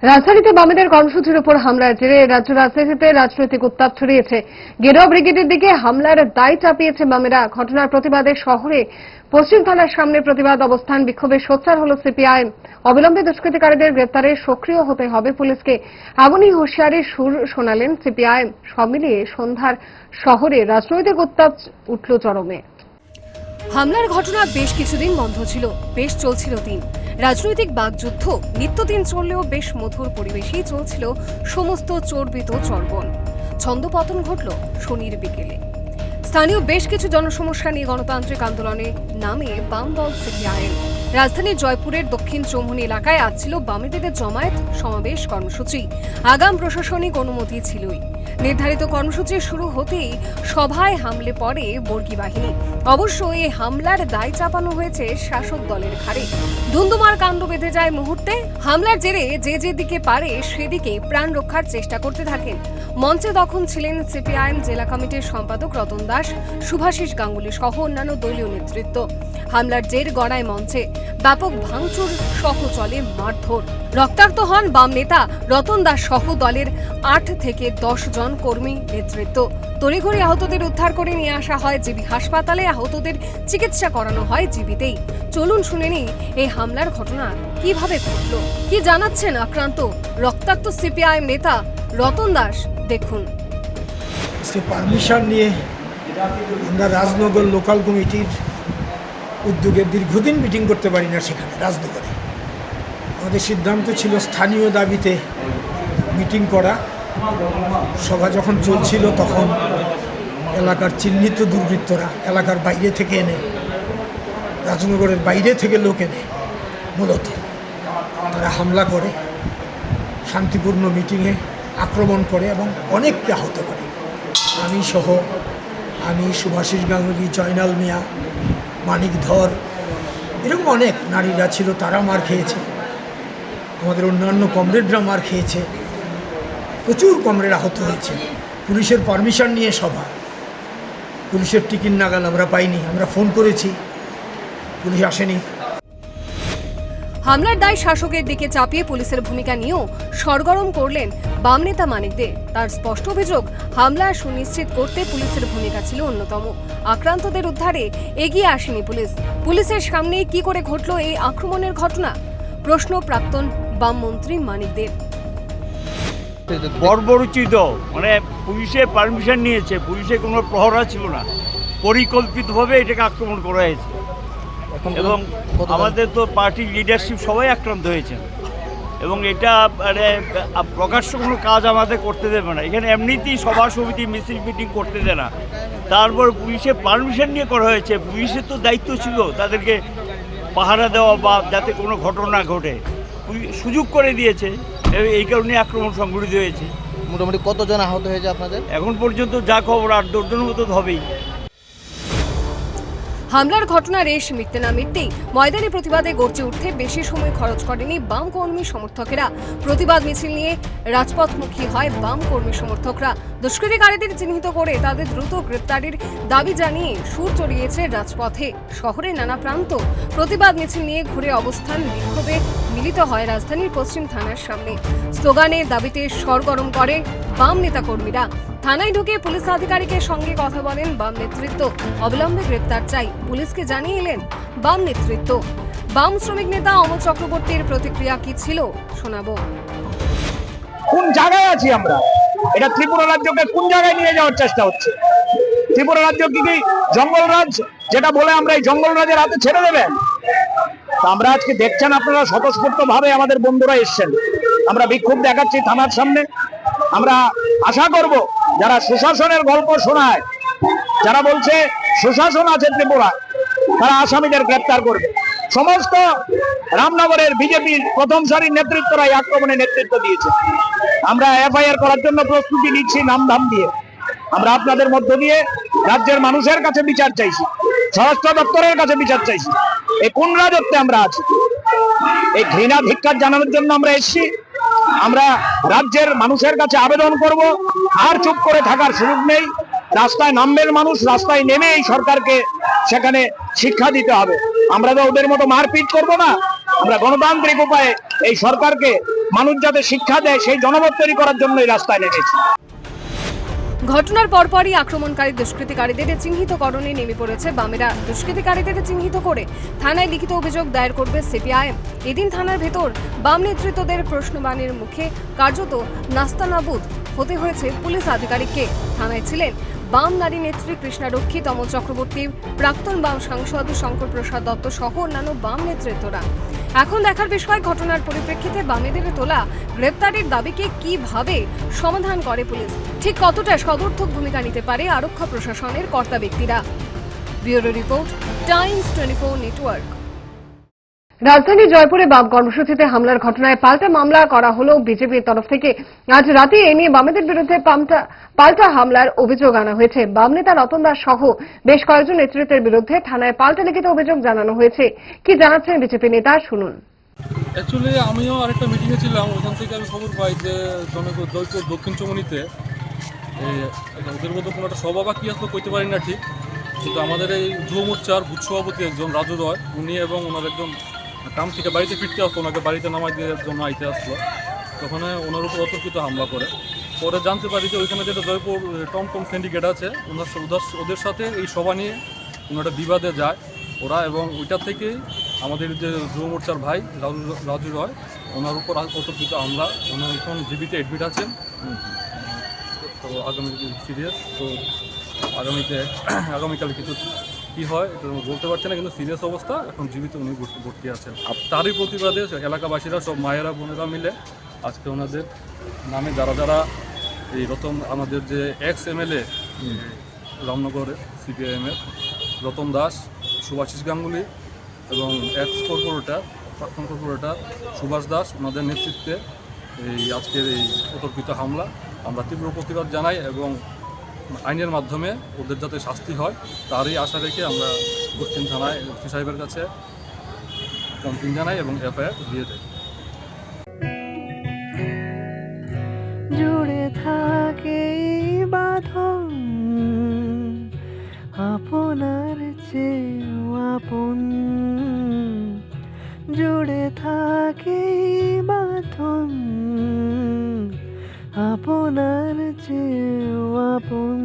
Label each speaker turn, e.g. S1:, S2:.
S1: রাজধানীতে বামেদের কর্মসূচির উপর হামলার জেরে রাজ্য রাজনীতিতে রাজনৈতিক উত্তাপ ছড়িয়েছে। গেরুয়া ব্রিগেডের দিকে হামলার দায় চাপিয়েছে বামেরা। ঘটনার প্রতিবাদে শহরে পশ্চিম থানার সামনে প্রতিবাদ অবস্থান বিক্ষোভে সোচ্চার হল সিপিআইএম। অবিলম্বে দুষ্কৃতিকারীদের গ্রেপ্তারে সক্রিয় হতে হবে পুলিশকে, এমনই হুঁশিয়ারির সুর শোনালেন সিপিআইএম। সব মিলিয়ে সন্ধ্যার শহরে রাজনৈতিক উত্তাপ উঠল চরমে।
S2: হামলার ঘটনা বেশ কিছুদিন বন্ধ ছিল, বেশ চলছিল দিন। রাজনৈতিক বাকযুদ্ধ নিত্যদিন চললেও বেশ মধুর পরিবেশেই চলছিল সমস্ত চর্বিত চর্বণ। ছন্দপতন ঘটল শনির বিকেলে। স্থানীয় বেশ কিছু জনসমস্যা নিয়ে গণতান্ত্রিক আন্দোলনে নামে বাম দল সিপিআইএম। রাজধানীর জয়পুরের দক্ষিণ চৌমুহনী এলাকায় আজ ছিল বামেদের জমায়েত সমাবেশ কর্মসূচি। আগাম প্রশাসনিক অনুমতি ছিলই। নির্ধারিত কর্মসূচি শুরু হতেই সভায় হামলে পড়ে বর্গী বাহিনী। অবশ্য এই হামলার দায় চাপানো হয়েছে শাসক দলের ঘাড়ে। ধুন্ধুমার কাণ্ড বেঁধে যায় মুহূর্তে। হামলার জেরে যে যেদিকে পারে সেদিকে প্রাণ রক্ষার চেষ্টা করতে থাকেন। মঞ্চে তখন ছিলেন সিপিআইএম জেলা কমিটির সম্পাদক রতন দাস, শুভাশিস গাঙ্গুলি সহ অন্যান্য দলীয় নেতৃত্ব। হামলার জের গড়ায় মঞ্চে ব্যাপক ভাঙচুর সহ চলে মারধর। রক্তাক্ত হন বাম নেতা রতন দাস সহ দলের 8 থেকে 10 জন কর্মী নেতৃত্ব। তড়িঘড়ি আহতদের উদ্ধার করে নিয়ে আসা হয় জিবি হাসপাতালে। আহতদের চিকিৎসা করানো হয় জিবিতেই। চলুন শুনে নিই এই হামলার ঘটনা কিভাবে ঘটল, কি জানাচ্ছেন আক্রান্ত রক্তাক্ত সিপিআইএম নেতা রতন দাস। দেখুন।
S3: পারমিশন নিয়ে আমরা রাজনগর লোকাল কমিটির উদ্যোগে দীর্ঘদিন মিটিং করতে পারি না সেখানে রাজনগরে। আমাদের সিদ্ধান্ত ছিল স্থানীয় দাবিতে মিটিং করা। সভা যখন চলছিল তখন এলাকার চিহ্নিত দুর্বৃত্তরা এলাকার বাইরে থেকে এনে, রাজনগরের বাইরে থেকে লোক এনে মূলত তারা হামলা করে, শান্তিপূর্ণ মিটিংয়ে আক্রমণ করে এবং অনেককে আহত করে। আমি শুভাশিস গাঙ্গুলি, জয়নাল মিয়া, মানিক ধর, এরকম অনেক নারীরা ছিল, তারা মার খেয়েছে। আমাদের অন্যান্য কমরেডরা মার খেয়েছে। প্রচুর কমরেড আহত হয়েছে। পুলিশের পারমিশন নিয়ে সভা, পুলিশের টিকিট নাগাল আমরা পাইনি। আমরা ফোন করেছি, পুলিশ আসেনি।
S2: হামলার দায় শাসকের দিকে চাপিয়ে পুলিশের ভূমিকা নিয়েও সরগরম করলেন বাম নেতা মানিক দে। তার স্পষ্ট অভিযোগ, হামলা সুনিশ্চিত করতে পুলিশের ভূমিকা ছিল অন্যতম। আক্রান্তদের উদ্ধারে এগিয়ে আসেনি পুলিশ। পুলিশের সামনে কি করে ঘটল এই আক্রমণের ঘটনা? প্রশ্ন প্রাক্তন বাম মন্ত্রী মানিক দে।
S4: বর্বরোচিত, মানে পুলিশের পারমিশন নিয়েছে, পুলিশের কোনো প্রহরা ছিল না, পরিকল্পিতভাবে এটাকে আক্রমণ করা হয়েছে। এবং আমাদের তো পার্টির লিডারশিপ সবাই আক্রান্ত হয়েছেন এবং এটা মানে প্রকাশ্য কোনো কাজ আমাদের করতে দেবে না। এখানে এমনিতেই সভা সমিতি মিছিল মিটিং করতে দেয় না, তারপর পুলিশের পারমিশন নিয়ে করা হয়েছে। পুলিশের তো দায়িত্ব ছিল তাদেরকে পাহারা দেওয়া বা যাতে কোনো ঘটনা ঘটে, সুযোগ করে দিয়েছে। এই কারণে আক্রমণ সংঘটিত হয়েছে।
S5: মোটামুটি কতজন আহত হয়েছে আপনাদের? এখন
S4: পর্যন্ত যা খবর 8-10 জনের মতো হবেই।
S2: হামলার ঘটনা রেশ মিটতে না মিটতেই ময়দানে প্রতিবাদে গর্জে উঠতে বেশি সময় খরচ করেনি বাম কর্মী সমর্থকেরা। প্রতিবাদ মিছিল নিয়ে রাজপথমুখী হয় বাম কর্মী সমর্থকরা। দুষ্কৃতিকারীদের চিহ্নিত করে তাদের দ্রুত গ্রেপ্তারের দাবি জানিয়ে সুর চড়িয়েছে রাজপথে। শহরের নানা প্রান্ত প্রতিবাদ মিছিল নিয়ে ঘুরে অবস্থান বিক্ষোভে মিলিত হয় রাজধানীর পশ্চিম থানার সামনে। স্লোগানে দাবিতে সরগরম করে বাম নেতা কর্মীরা। থানায় ঢুকে পুলিশ আধিকারিকের সঙ্গে কথা বলেন বাম নেতৃত্ব। অবিলম্বে গ্রেপ্তার চাই পুলিশকে জানিয়ে এলেন বাম নেতৃত্ব। বাম শ্রমিক নেতা অমল চক্রবর্তীর প্রতিক্রিয়া কি ছিল শোনাবো।
S6: কোন জায়গায় আছি আমরা? এটা ত্রিপুরা রাজ্যকে কোন জায়গায় নিয়ে যাওয়ার চেষ্টা হচ্ছে? ত্রিপুরা রাজ্য কি জঙ্গলরাজ, যেটা বলে আমরা এই জঙ্গলরাজের হাতে ছেড়ে দেবেন? আমরা আজকে দেখছেন আপনারা স্বতঃস্ফূর্ত ভাবে আমাদের বন্ধুরা এসছেন। আমরা বিক্ষোভ দেখাচ্ছি থানার সামনে। আমরা আশা করব যারা সুশাসনের গল্প শোনায়, যারা বলছে সুশাসন আছে ত্রিপুরা, তারা আসামিদের গ্রেপ্তার করবে। সমস্ত রামনগরের বিজেপির প্রথম সারির নেতৃত্বরা এই আক্রমণে নেতৃত্ব দিয়েছে। আমরা এফআইআর করার জন্য প্রস্তুতি নিচ্ছি নামধাম দিয়ে। আমরা আপনাদের মধ্য দিয়ে রাজ্যের মানুষের কাছে বিচার চাইছি, স্বরাষ্ট্র দপ্তরের কাছে বিচার চাইছি। এই কোন রাজত্বে আমরা আছি? এই ঘৃণা ধিক্কার জানানোর জন্য আমরা এসেছি। আমরা রাজ্যের মানুষের কাছে আবেদন করব, আর চুপ করে থাকার সুযোগ নেই। রাস্তায় নামবেন মানুষ, রাস্তায় নেমে এই সরকারকে সেখানে শিক্ষা দিতে হবে। আমরা তো ওদের মতো মারপিট করব না। আমরা গণতান্ত্রিক উপায়ে এই সরকারকে মানুষ যাতে শিক্ষা দেয় সেই জনমত তৈরি করার জন্যই রাস্তায় নেমেছি।
S2: ঘটনার পরপরই আক্রমণকারী দুষ্কৃতিকারীদের চিহ্নিতকরণে নেমে পড়েছে বামেরা। দুষ্কৃতিকারীদের চিহ্নিত করে থানায় লিখিত অভিযোগ দায়ের করবে সিপিআইএম। এদিন থানার ভেতর বাম নেতৃত্বদের প্রশ্নবাণের মুখে কার্যত নাস্তানাবুদ হতে হয়েছে পুলিশ আধিকারিককে। থানায় ছিলেন বাম নারী নেত্রী কৃষ্ণারক্ষী, তমল চক্রবর্তী, প্রাক্তন বাম সাংসদ শঙ্কর প্রসাদ দত্ত সহ অন্যান্য বাম নেতৃত্বরা। এখন দেখার বিষয় ঘটনার পরিপ্রেক্ষিতে বামেদের তোলা গ্রেপ্তারের দাবিকে কিভাবে সমাধান করে পুলিশ, ঠিক কতটা সদর্থক ভূমিকা নিতে পারে আরক্ষা প্রশাসনের কর্তা ব্যক্তিরা। Bureau report, Times 24 network.
S1: রাজধানী জয়পুরে বাম কর্মসূচিতে হামলার ঘটনায় পাল্টা মামলা করা হলো বিজেপির তরফ থেকে। আজ রাতে এ নিয়ে বামেদের বিরুদ্ধে পাল্টা হামলার অভিযোগ আনা হয়েছে। বাম নেতা রতন দাস সহ বেশ কয়েকজন নেতৃত্বের বিরুদ্ধে থানায় পাল্টা লিখিত অভিযোগ জানানো হয়েছে। কি জানাচ্ছেন বিজেপি নেতা, শুনুন।
S7: অ্যাকচুয়ালি আমিও আরেকটা মিটিংয়ে ছিলাম, ওখান থেকে আমি খবর পাই যে জয়পুর দক্ষিণ চমনিতে ওদের মধ্যে কোনো একটা সভা বা কী আসলো কইতে পারি না ঠিক, কিন্তু আমাদের এই যুব মোর্চার বুথ সভাপতি একজন রাজু রয়, উনি এবং ওনার একজন কাম থেকে বাড়িতে ফিরতে আসতো, ওনাকে বাড়িতে নামাই দেওয়ার জন্য আইতে আসলো, তখন ওনার উপর অতর্কিত হামলা করে। পরে জানতে পারি যে ওইখানে যেটা জয়পুর টমটম সিন্ডিকেট আছে ওদের সাথে এই সভা নিয়ে ওনারা বিবাদে যায় ওরা, এবং ওইটা থেকেই আমাদের যে যুব মোর্চার ভাই রাজু রয় ওনার উপর অতর্কিত হামলা। উনি এখন জীবিত অ্যাডমিট আছেন, তো আগামী সিরিয়াস, তো আগামীকাল কিছু কী হয় এটা বলতে পারছে না, কিন্তু সিরিয়াস অবস্থা, এখন জীবিত উনি ভর্তি আছেন। তারই প্রতিবাদে এলাকাবাসীরা সব মায়েরা বোনেরা মিলে আজকে ওনাদের নামে যারা এই রতন, আমাদের যে এক্স এমএলএ রামনগরে সিপিআইএমের রতন দাস, সুভাষিস গাঙ্গুলি এবং এক্স কর্পোরেটর প্রাক্তন কর্পোরেটর সুভাষ দাস, ওনাদের নেতৃত্বে এই আজকের এই অতর্কিত হামলা আমরা তীব্র প্রতিবাদ জানাই এবং আইনের মাধ্যমে ওদের যাতে শাস্তি হয় তারই আশা রেখে আমরা পশ্চিম থানায় এসপি সাহেবের কাছে কমপ্লেন জানাই এবং এফআইআর দিয়ে দেয়।
S8: জুড়ে থাকে বাঁধন আপনার চেয়েও আপন, জুড়ে থাকে বাঁধন আপনার চেয়েও আপন।